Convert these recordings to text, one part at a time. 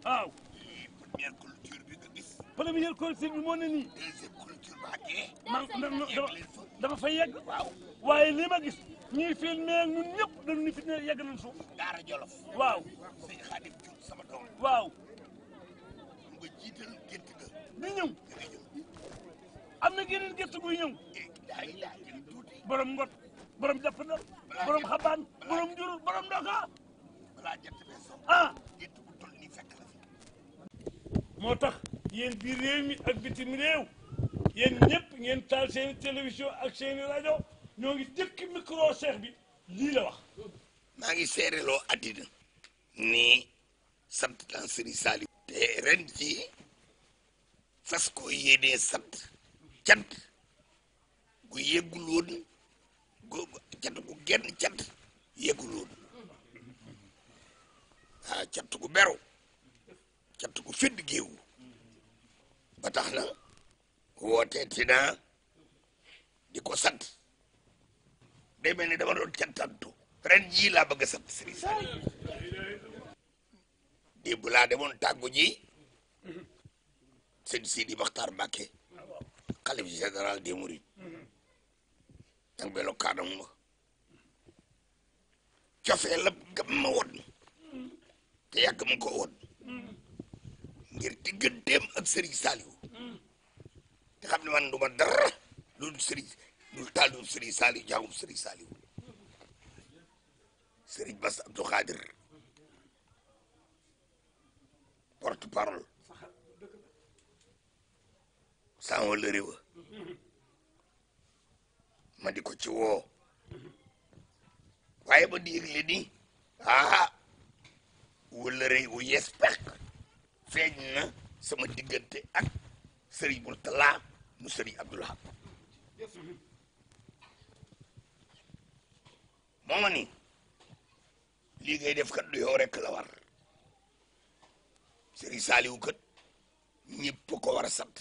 waaw première culture bi nga gis. première culture bi moo ne nii. deuxième culture ba àggee. man leen fa dama fay yegg. waaw waaye li ma gis ñuy filmé ak ñun ñëpp dañu ni fi ne yegg nañ suuf. Daara Jolof. waaw sëñ Xaadim Cuun sama doom. waaw. mu nga jiital gétt ga. di ñëw. am na geneen gerte guy ñëw. daay laa jël tuuti. borom ngot borom jàppandal borom xabaan borom njurul borom ndoka. balaa jant bee so. ah gétt bu toll nii fekk la fi. moo tax yéen biir réew mi ak bitim réew yéen ñëpp ngeen taal seeni télévision ak seeni rajo ñoo ngi jëkk micro Cheikh bi lii la wax. maa ngi seereloo àddina ni sant naa Serigne Saliou. te ren ci fas ko yéenee sant cant gu yeggul woon cant gu genn cant yeggul woon cant gu beru cant gu fedd géewu ba tax na wootee ti naa di ko sant day mel ni dama doon cantantu ren jii laa bëgg a sant Serigne Saliou démb laa demoon tàggu ji sëñ Sidi Maxtaar Mbàkke xalif général des Mourides ak belo kaanam ma cofee la gam ma woon te yàgg ma ko woon ngir digganteem ak Serigne Saliou te xam ne man du ma dara loolu lu taalum Serigne Saliou jaamum Serigne Saliou Serigne Bass Abdou Khadir porte parole sans wëllëre wa ma di ko ci woo waaye ba di yëgle ni wëllëre wu yees peq feeñ na sama diggante ak Serigne Mourtala mu Serigne Abdoulaye moo ma ni lii ngay def kat du yow rek la war Serigne Saliou kat ñëpp ko war a sant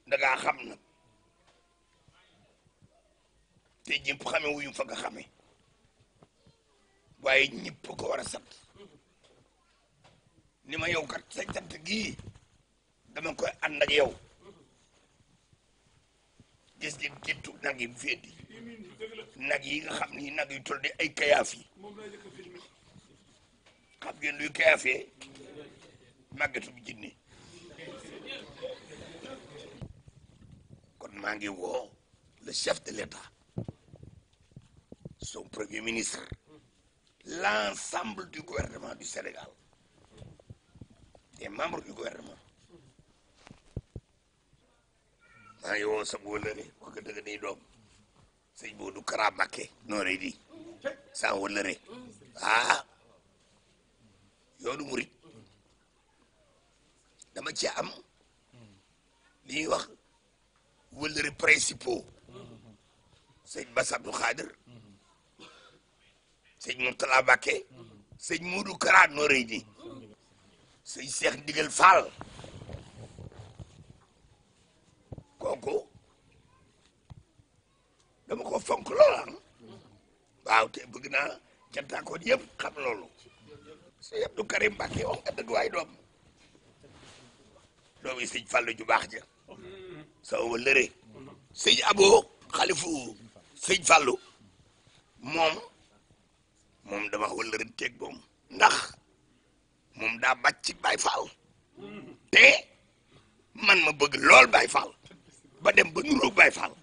dangaa xam nag te ñëpp xame wuñu fa nga xame waaye ñëpp ko war a sant ni ma yow kat sa cant gii dama koy ànd ak yow gis ngeen géttu nag yi mu féeti nag yi nga xam ni nag yu toll di ay kayaaf yi xam ngeen luy kayaafee màggatu bi jinne kon maa ngi woo le chef de l'État son premier ministre l'ensemble du gouvernement du Sénégal des membres du gouvernement maa ngi woo sa wëllëre wax nga dëgg nii doom sëñ Modou Kara Mbacké nooree di sa wëllëre yoonu murit dama ci am li ñuy wax wëllëre principaux sëñ Bass Abdou Khadir sëñ Mourtala Mbacké sëñ Modou Kara Noreyni sëñ Cheikh Ndigal Fall kooku dama ko fonk loola waaw te bëgg naa cantaakoon yëpp xam loolu sëñ Abdou Karim Mbacké wax nga dëgg waay doom yi sëñ Fallu ju baax ja sa wëllëre sëñ Abo xalifu sëñ Fallu moom dama wëllëre teeg moom ndax moom daa bàcc Baay Faal te man ma bëgg lool Baay Faal ba dem ba nuroog Baay Faal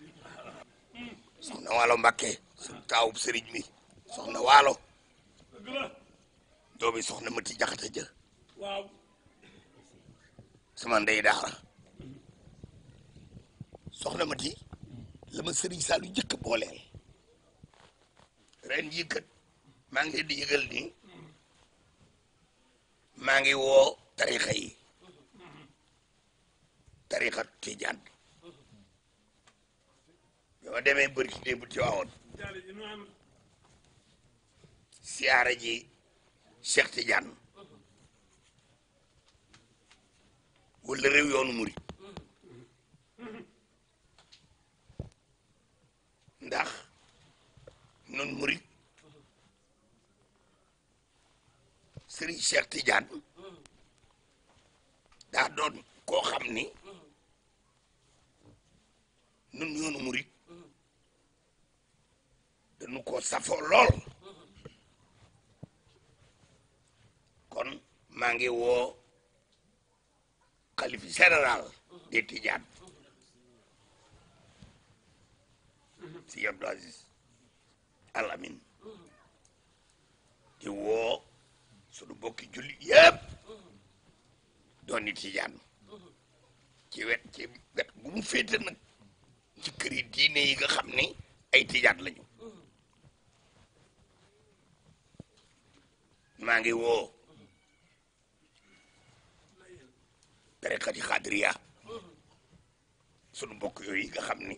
soxna Waalo Mbacké suñ taawub sëriñ mi soxna Waalo doomi soxna Mati Jaxate ja waaw sama ndey daara soxna Mati la ma Serigne Saliou njëkk booleel ren jii kat maa ngi leen di yëgal ni maa ngi woo tarixa yi tarixa Tijaan bi ma demee bëri ci démb ci waawoon siyaare ji Cheikh Tidiane wala réew yoonu murit ndax noonu murit Serigne Cheikh Tidiane daa doon koo xam ni nun yoonu murit dañu ko safoo lool kon maa ngi woo xalifa général des Tidiane si Abdou Aziz Al Amin di woo sunu bokki julli yëpp doon ni Tijaan ci wet bu mu féete nag ci këri diine yi nga xam ni ay Tijaan lañu maa ngi woo tariqati xaadiriya sunu mbokk yooyu nga xam ni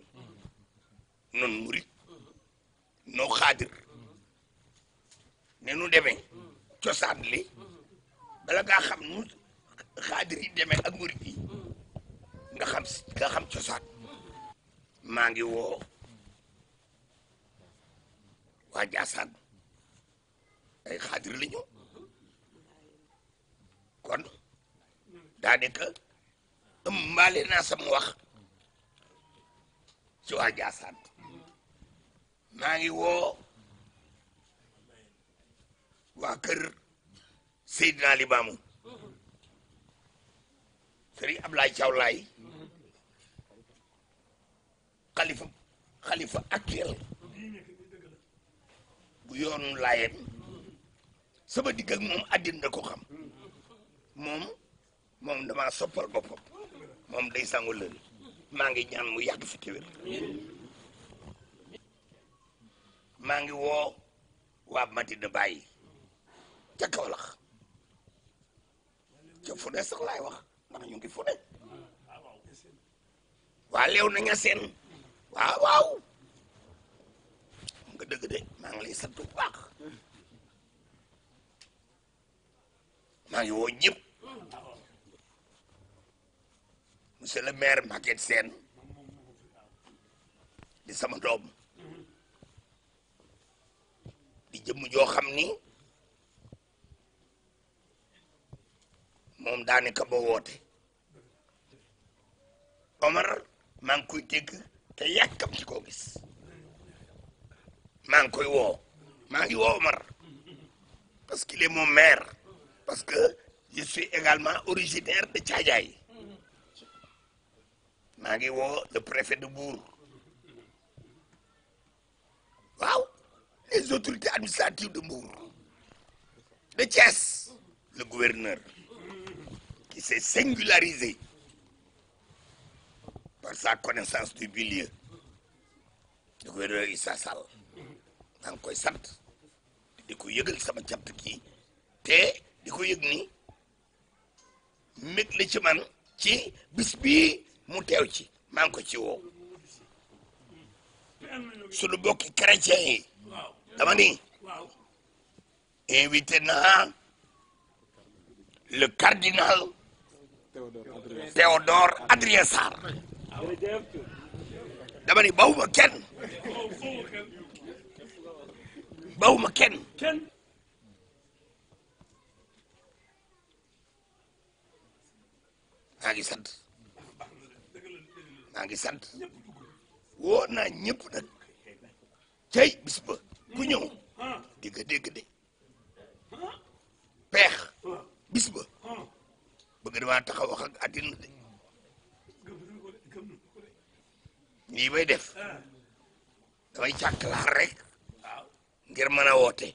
non murit noo xaadir ne nu demee cosaan li bala ngaa xam nu xaadir yi demee ak murit yi nga xam cosaan maa ngi woo waa Jaasaan ay xaadir lañu kon daanaka mbaale naa sama wax ci waa Jaasaan maa ngi woo waa kër Seydina Limaamu Sëriñ Ablaye Thiaw Laay xalifa actuel bu yoonu Laayeen sama digg ak moom àddina da ko xam moom dama soppal boppam moom day sangu lël maa ngi ñaan mu yàgg fi téwér maa ngi woo waa Madina Baye ca Kawlax ca fu ne sax laay wax ndax ñu ngi fu ne waa leew na ña seen waaw nga dëgg de maa ngi lay sant bu baax maa ngi woo ñëpp monsieur le maire Maguette Sène di sama doom di jëmm joo xam ni moom daanaka ba woote Omar maa ngi koy dégg te yàkkam ci koo gis maa ngi woo Omar parce qu'il est mon maire parce que je suis également originaire de Thiadiaye maa ngi woo le préfet de Mbour waaw les autorités administratives de Mbour de Thiès le gouverneur qui s'est singularisé par sa connaissance du milieu le gouverneur Issa Sall maa ngi koy sant di ko yëgal sama cant kii te di ko yëg ni meg la ci man ci bis bii mu teew ci maa ngi ko ci woo sunu bokki chrétien yi dama ni invité naa le cardinal Théodore Adrien Sarr dama ni bawuma kenn maa ngi sant woo naa ñëpp nag cey bis ba ku ñëw di nga dégg de peex bis ba bëgg damaa taxaw wax ak àddina de lii may def damay càkkalaar rek ngir mën a woote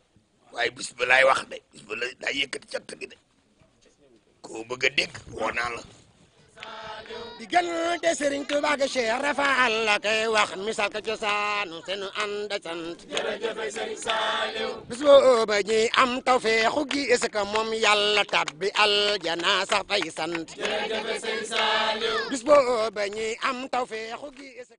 waaye bis ba laay wax de bis ba laay yëkkati cant gi de koo bëgg a dégg woo naa la diggante Serigne Touba ak Cheikh Rafal la koy wax misal ka cosaanu seenu ànd sant jërëjëf Serigne Saliou bis booba ñi am tawfeexu gis ka moom yàlla tabbi aljana sax fay sant jërëjëf Serigne Saliou bis booba ñi am tawfeexu gis